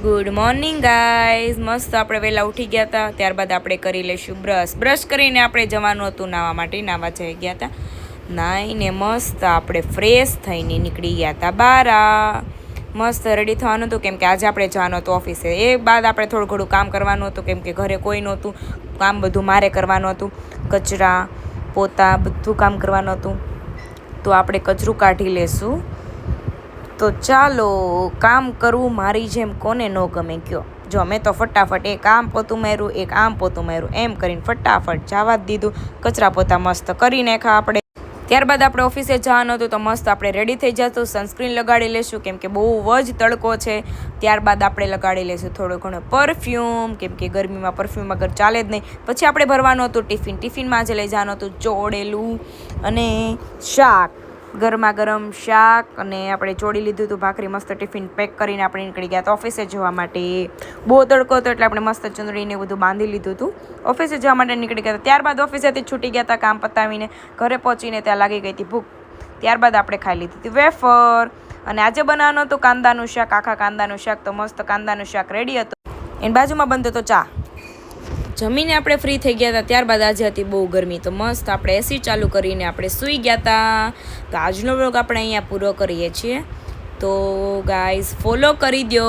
Good morning guys. મસ્ત આપણે વહેલા ઉઠી ગયા હતા. ત્યારબાદ આપણે કરી લઈશું બ્રશ કરીને આપણે જવાનું હતું નાહવા માટે. નાહવા જઈ ગયા હતા. નાહીને મસ્ત આપણે ફ્રેશ થઈને નીકળી ગયા હતા બહાર. મસ્ત રેડી થવાનું હતું કેમ કે આજે આપણે જવાનું હતું ઓફિસે. એ બાદ આપણે થોડું ઘણું કામ કરવાનું હતું કેમ કે ઘરે કોઈ નહોતું. કામ બધું મારે કરવાનું હતું. કચરા પોતા બધું કામ કરવાનું હતું. તો આપણે કચરું કાઢી લેશું. તો ચાલો કામ કરવું મારી જેમ કોને ન ગમે કયો. જો મેં તો ફટાફટ એક આમ પોતું માર્યું, એક આમ પોતું માર્યું, એમ કરીને ફટાફટ જવા જ દીધું. કચરા પોતા મસ્ત કરી નાખ્યા આપણે. ત્યારબાદ આપણે ઓફિસે જવાનું હતું તો મસ્ત આપણે રેડી થઈ જશું. સનસ્ક્રીન લગાડી લેશું કેમ કે બહુ જ તડકો છે. ત્યારબાદ આપણે લગાડી લેશું થોડો ઘણો પરફ્યુમ કેમ કે ગરમીમાં પરફ્યુમ વગર ચાલે જ નહીં. પછી આપણે ભરવાનું હતું ટિફિનમાં આજે લઈ જવાનું હતું ચોળેલું અને શાક, ગરમા ગરમ શાક. અને આપણે ચોળી લીધું હતું ભાખરી. મસ્ત ટિફિન પેક કરીને આપણે નીકળી ગયા હતા ઓફિસે જવા માટે. બહુ તડકો હતો એટલે આપણે મસ્ત ચૂંદડીને બધું બાંધી લીધું હતું. ઓફિસે જવા માટે નીકળી ગયા હતા. ત્યારબાદ ઓફિસેથી છૂટી ગયા હતા કામ પતાવીને. ઘરે પહોંચીને ત્યાં લાગી ગઈ હતી ભૂખ. ત્યારબાદ આપણે ખાઈ લીધી હતી વેફર. અને આજે બનાવવાનું હતું કાંદાનું શાક, આખા કાંદાનું શાક. તો મસ્ત કાંદાનું શાક રેડી હતું. એની બાજુમાં બનતો હતો ચા. જમીને આપણે ફ્રી થઈ ગયા હતા. ત્યારબાદ આજે હતી બહુ ગરમી તો મસ્ત આપણે એસી ચાલુ કરીને આપણે સૂઈ ગયા હતા. તો આજનો વ્લોગ આપણે અહીંયા પૂરો કરીએ છીએ. તો ગાઈઝ ફોલો કરી દો.